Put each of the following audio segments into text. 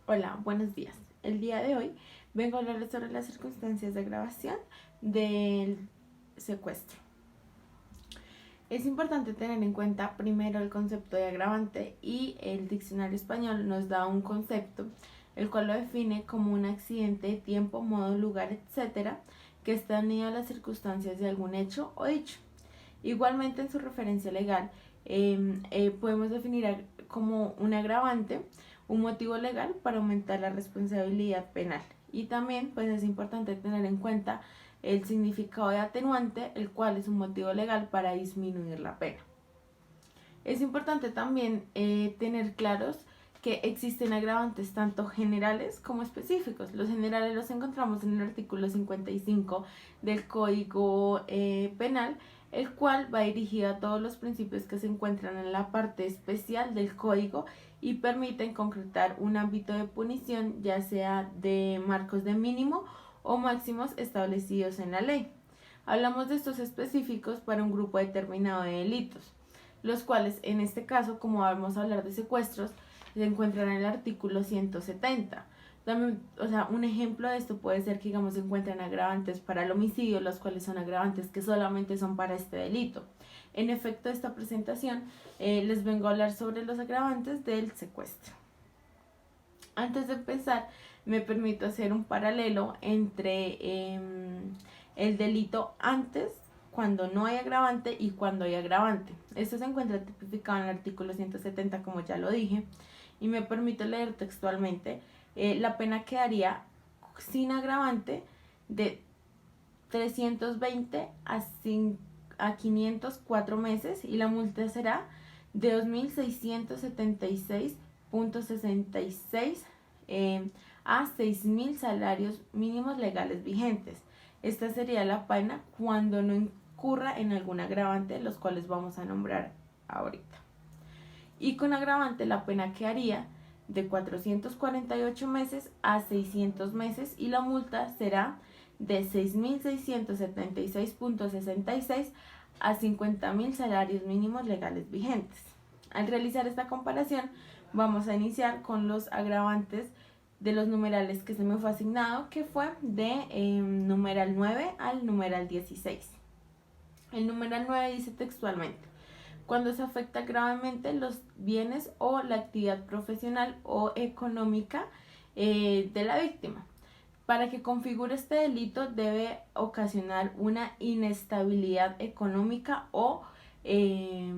Hola, buenos días. El día de hoy vengo a hablarles sobre las circunstancias de agravación del secuestro. Es importante tener en cuenta primero el concepto de agravante y el diccionario español nos da un concepto, el cual lo define como un accidente de tiempo, modo, lugar, etcétera, que está unido a las circunstancias de algún hecho o dicho. Igualmente en su referencia legal podemos definir como un agravante un motivo legal para aumentar la responsabilidad penal. Y también pues es importante tener en cuenta el significado de atenuante, el cual es un motivo legal para disminuir la pena. Es importante también tener claros que existen agravantes tanto generales como específicos. Los generales los encontramos en el artículo 55 del Código Penal, el cual va dirigido a todos los principios que se encuentran en la parte especial del código y permiten concretar un ámbito de punición, ya sea de marcos de mínimo o máximos establecidos en la ley. Hablamos de estos específicos para un grupo determinado de delitos, los cuales en este caso, como vamos a hablar de secuestros, se encuentran en el artículo 170. También, un ejemplo de esto puede ser que, digamos, se encuentran agravantes para el homicidio, los cuales son agravantes que solamente son para este delito. En efecto, esta presentación les vengo a hablar sobre los agravantes del secuestro. Antes de empezar, me permito hacer un paralelo entre el delito antes, cuando no hay agravante, y cuando hay agravante. Esto se encuentra tipificado en el artículo 170, como ya lo dije, y me permito leer textualmente. La pena quedaría sin agravante de 320 a 504 meses y la multa será de 2.676.66 a 6.000 salarios mínimos legales vigentes. Esta sería la pena cuando no incurra en algún agravante, los cuales vamos a nombrar ahorita. Y con agravante la pena quedaría de 448 meses a 600 meses y la multa será de 6.676.66 a 50.000 salarios mínimos legales vigentes. Al realizar esta comparación, vamos a iniciar con los agravantes de los numerales que se me fue asignado, que fue de numeral 9 al numeral 16. El numeral 9 dice textualmente: cuando se afecta gravemente los bienes o la actividad profesional o económica de la víctima. Para que configure este delito debe ocasionar una inestabilidad económica que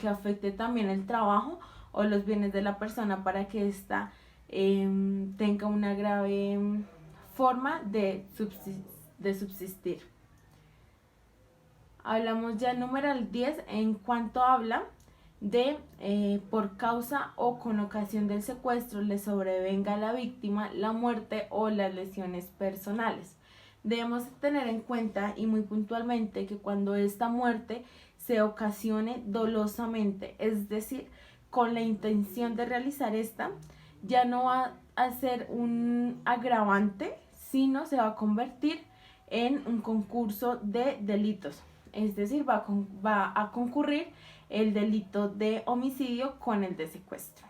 afecte también el trabajo o los bienes de la persona para que ésta tenga una grave forma de subsistir. Hablamos ya el numeral 10 en cuanto habla de por causa o con ocasión del secuestro le sobrevenga a la víctima la muerte o las lesiones personales. Debemos tener en cuenta y muy puntualmente que cuando esta muerte se ocasione dolosamente, es decir, con la intención de realizar esta, ya no va a ser un agravante, sino se va a convertir en un concurso de delitos. Es decir, va a concurrir el delito de homicidio con el de secuestro.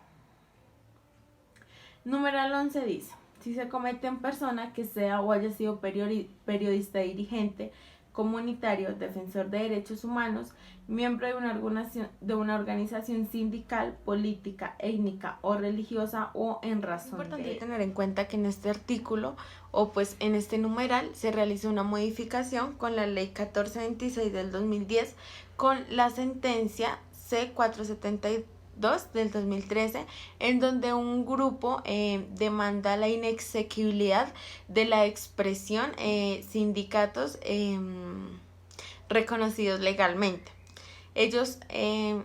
Numeral 11 dice: si se comete en persona que sea o haya sido periodista, dirigente comunitario, defensor de derechos humanos, miembro de una organización sindical, política, étnica o religiosa o en razón. Es importante tener en cuenta que en este artículo o pues en este numeral se realizó una modificación con la ley 1426 del 2010 con la sentencia C472 del 2013, en donde un grupo demanda la inexequibilidad de la expresión sindicatos reconocidos legalmente. Ellos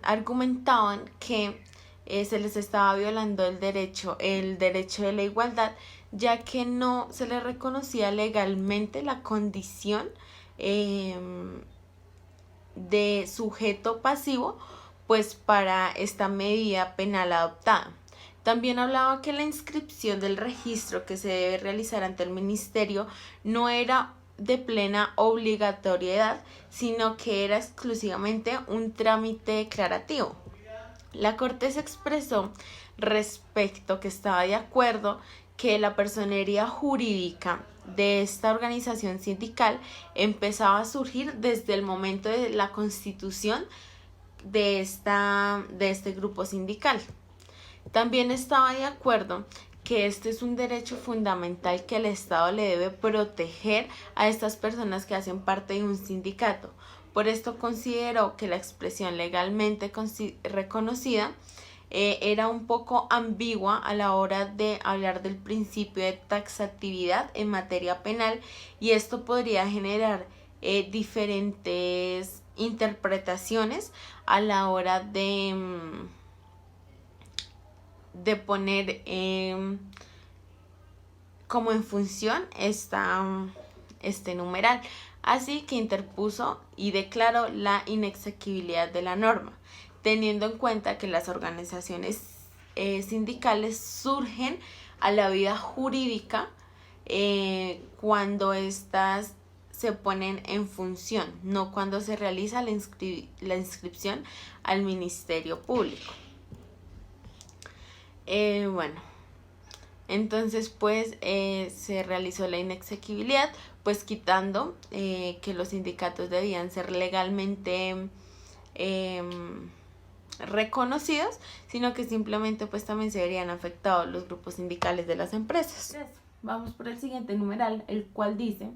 argumentaban que se les estaba violando el derecho de la igualdad, ya que no se les reconocía legalmente la condición de sujeto pasivo pues para esta medida penal adoptada. También hablaba que la inscripción del registro que se debe realizar ante el ministerio no era de plena obligatoriedad, sino que era exclusivamente un trámite declarativo. La Corte se expresó respecto que estaba de acuerdo que la personería jurídica de esta organización sindical empezaba a surgir desde el momento de la constitución de este grupo sindical. También estaba de acuerdo que este es un derecho fundamental que el Estado le debe proteger a estas personas que hacen parte de un sindicato. Por esto consideró que la expresión legalmente reconocida era un poco ambigua a la hora de hablar del principio de taxatividad en materia penal, y esto podría generar diferentes interpretaciones a la hora de poner como en función este numeral. Así que interpuso y declaró la inexequibilidad de la norma, teniendo en cuenta que las organizaciones sindicales surgen a la vida jurídica cuando éstas se ponen en función, no cuando se realiza la inscripción al Ministerio Público. Bueno, entonces pues se realizó la inexequibilidad, pues quitando que los sindicatos debían ser legalmente reconocidos, sino que simplemente pues también se verían afectados los grupos sindicales de las empresas. Vamos por el siguiente numeral, el cual dice: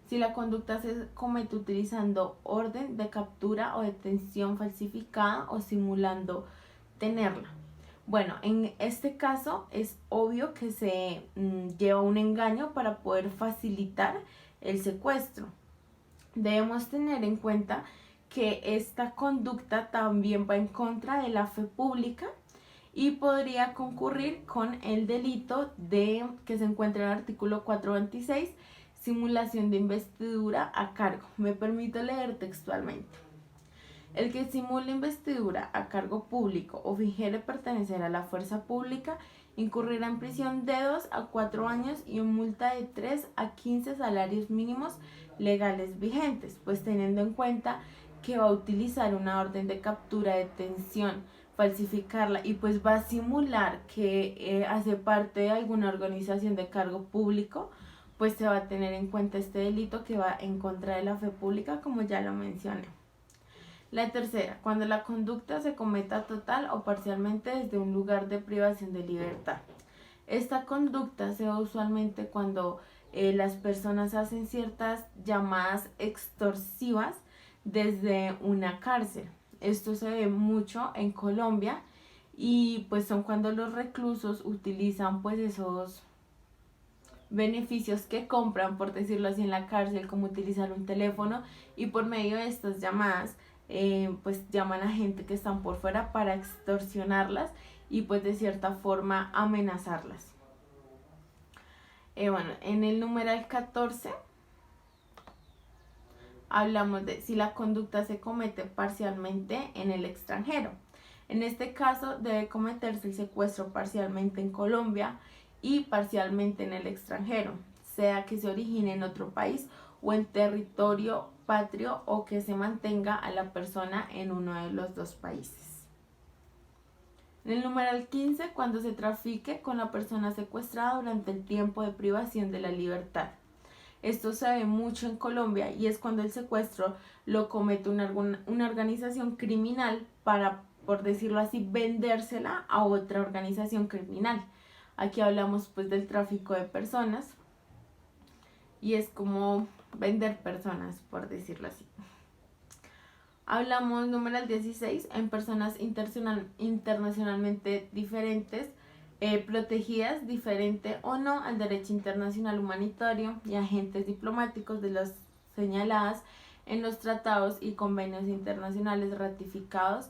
si la conducta se comete utilizando orden de captura o detención falsificada o simulando tenerla. Bueno, en este caso es obvio que se lleva un engaño para poder facilitar el secuestro. Debemos tener en cuenta que esta conducta también va en contra de la fe pública y podría concurrir con el delito que se encuentra en el artículo 426, simulación de investidura a cargo. Me permito leer textualmente. El que simule investidura a cargo público o fingiere pertenecer a la fuerza pública incurrirá en prisión de 2 a 4 años y en multa de 3 a 15 salarios mínimos legales vigentes, pues teniendo en cuenta que va a utilizar una orden de captura, detención, falsificarla y pues va a simular que hace parte de alguna organización de cargo público, pues se va a tener en cuenta este delito que va en contra de la fe pública, como ya lo mencioné. La tercera, cuando la conducta se cometa total o parcialmente desde un lugar de privación de libertad. Esta conducta se da usualmente cuando las personas hacen ciertas llamadas extorsivas desde una cárcel. Esto se ve mucho en Colombia y pues son cuando los reclusos utilizan pues esos beneficios que compran, por decirlo así, en la cárcel, como utilizar un teléfono, y por medio de estas llamadas pues llaman a gente que están por fuera para extorsionarlas y pues de cierta forma amenazarlas. Bueno, en el numeral 14 hablamos de si la conducta se comete parcialmente en el extranjero. En este caso debe cometerse el secuestro parcialmente en Colombia y parcialmente en el extranjero, sea que se origine en otro país o en territorio patrio o que se mantenga a la persona en uno de los dos países. En el numeral 15, cuando se trafique con la persona secuestrada durante el tiempo de privación de la libertad. Esto se ve mucho en Colombia y es cuando el secuestro lo comete una organización criminal para, por decirlo así, vendérsela a otra organización criminal. Aquí hablamos pues del tráfico de personas y es como vender personas, por decirlo así. Hablamos numeral 16 en personas internacionalmente diferentes, protegidas diferente o no al derecho internacional humanitario y agentes diplomáticos de las señaladas en los tratados y convenios internacionales ratificados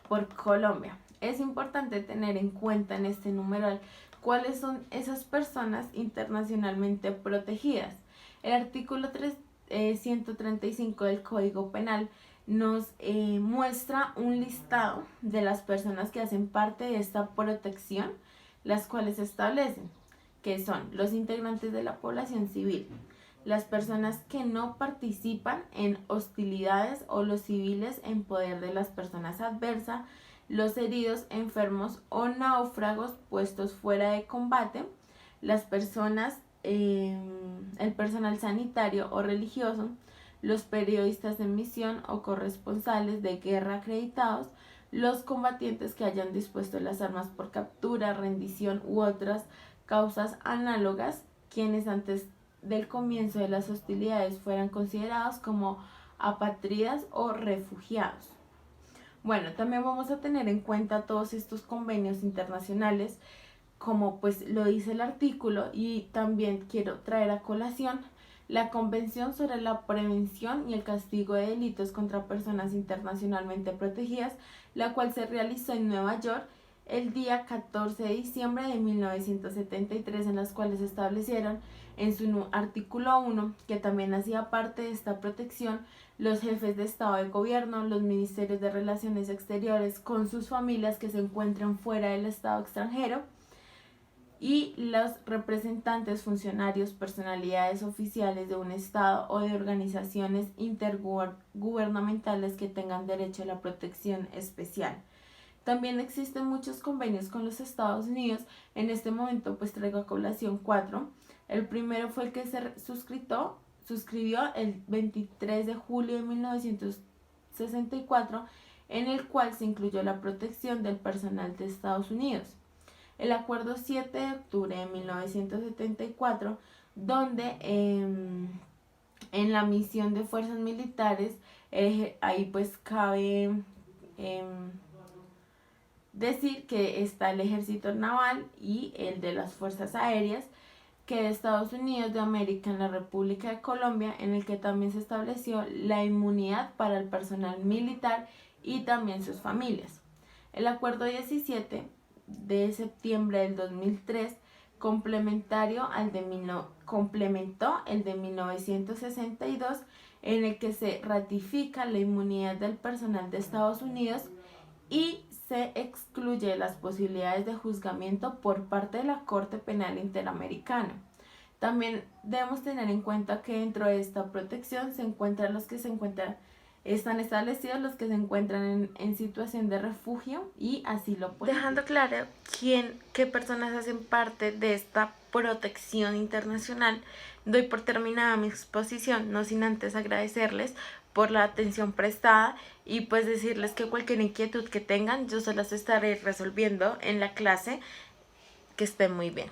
por Colombia. Es importante tener en cuenta en este numeral cuáles son esas personas internacionalmente protegidas. El artículo 135 del Código Penal nos muestra un listado de las personas que hacen parte de esta protección, las cuales establecen que son los integrantes de la población civil, las personas que no participan en hostilidades o los civiles en poder de las personas adversas, los heridos, enfermos o náufragos puestos fuera de combate, las personas, el personal sanitario o religioso, los periodistas en misión o corresponsales de guerra acreditados, los combatientes que hayan dispuesto las armas por captura, rendición u otras causas análogas, quienes antes del comienzo de las hostilidades fueran considerados como apátridas o refugiados. Bueno, también vamos a tener en cuenta todos estos convenios internacionales, como pues lo dice el artículo, y también quiero traer a colación la Convención sobre la Prevención y el Castigo de Delitos contra Personas Internacionalmente Protegidas, la cual se realizó en Nueva York el día 14 de diciembre de 1973, en las cuales se establecieron en su artículo 1 que también hacía parte de esta protección los jefes de Estado de Gobierno, los ministerios de Relaciones Exteriores con sus familias que se encuentran fuera del Estado extranjero, y los representantes, funcionarios, personalidades oficiales de un Estado o de organizaciones intergubernamentales que tengan derecho a la protección especial. También existen muchos convenios con los Estados Unidos. En este momento pues traigo a colación 4. El primero fue el que se suscribió el 23 de julio de 1964, en el cual se incluyó la protección del personal de Estados Unidos. El acuerdo 7 de octubre de 1974, donde en la misión de fuerzas militares, ahí pues cabe decir que está el ejército naval y el de las fuerzas aéreas, que de Estados Unidos de América en la República de Colombia, en el que también se estableció la inmunidad para el personal militar y también sus familias. El acuerdo 17 de septiembre del 2003 complementó el de 1962, en el que se ratifica la inmunidad del personal de Estados Unidos y se excluye las posibilidades de juzgamiento por parte de la Corte Penal Interamericana. También debemos tener en cuenta que dentro de esta protección están establecidos los que se encuentran en situación de refugio y asilo político. Dejando claro qué personas hacen parte de esta protección internacional, doy por terminada mi exposición, no sin antes agradecerles por la atención prestada y pues decirles que cualquier inquietud que tengan yo se las estaré resolviendo en la clase. Que estén muy bien.